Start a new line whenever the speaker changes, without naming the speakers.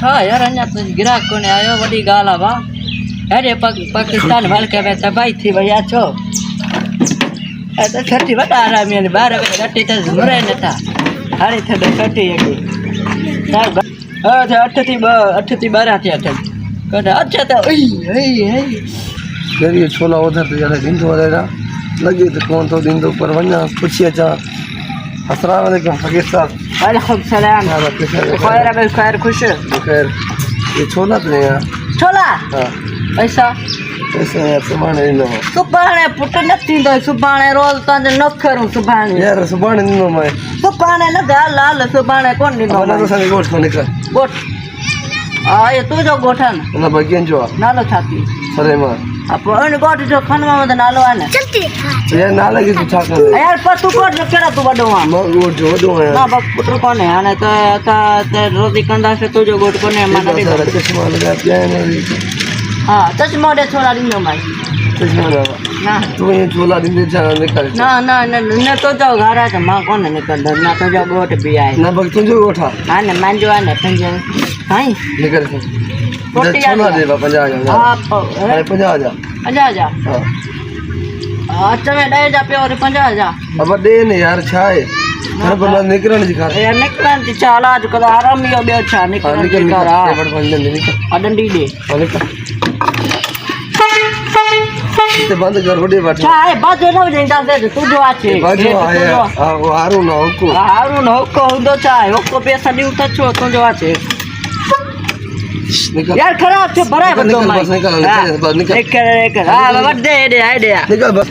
6000 अञा तो गिराक कोने आयो वडी गाल आ वाह अरे पाकिस्तान वाल के में तबाही थी भैया छो ए तो छठी वटा आराम ने 12 बजे रटी त झुरे नथा हारी थडे छठी एकी साहब थे 8 थी 12 थी 8 कदा अच्छा तो
ये छोला उधर तो जरा दिन तो रहेगा लगे तो कौन तो दिन तो पर वना पूछिए चा अस्सलाम वालेकुम पाकिस्तान
वालेकुम सलाम खैर अब खैर खुश
खैर ये छोला तो नहीं है
छोला
हां
ऐसा
यार सुभाणे नो
सुभाणे पुट न थींदो सुभाणे रोज तंज न करूं सुभाणे
यार सुभाणे नो मैं
सुभाणे न गा लाल सुभाणे कोन ॾींदो
ना तो संग गोठ कोने कर
गोठ ये तुंहिंजो गोठ आहे न
ना बगियन जो
नालो छा थी
सरे मां
पोइ गोठ जो खनवा में नालो आहे न
ये नाला की छा कर
यार पर तू गोठ जो कहिड़ा तूं वॾो आहे
मां गोठ जो वडो है
ना बस पुट कोन्हे हाणे त रोटी कंदासीं तुंहिंजो गोठ कोन्हे मां न ॾींदो
चश्मा लगा पिया है
हा चश्मो ॾे छोला ॾींदोमांइ
चश्मा लगा
ना
तू ये छोला दिन दे जाना निकल
न न न न तुंहिंजो घर आहे त मां कोन निकिरंदमि न तुंहिंजो गोठ बि आहे
ना बग तुझो गोठा
हा न मुंहिंजो आहे न पंहिंजो साईं
निकल
रोटी
छोला दे 50000
हा
अरे 50000
50,000
हां
अच में 10,000 पियो वरी 50,000
अब दे ने यार छाए हर बंदा निकरण जी कर
यार निकिरण थी चाल अॼुकल्ह आराम इहो ॿियो छा निकिरण थी कर हा डंडी ॾे
निकल ते बंद कर होडे बैठ
छा आहे बाजो न विझंदासीं तुंहिंजो आहे
बाजू आहे वो हारून होको
हारून होको हूंदो छा आहे होको पैसा ॾियूं त छो तुंहिंजो आहे
निकल
यार ख़राब थियो भराए
निकल बस निकल
निकल हा वॾे हेॾे
निकल बस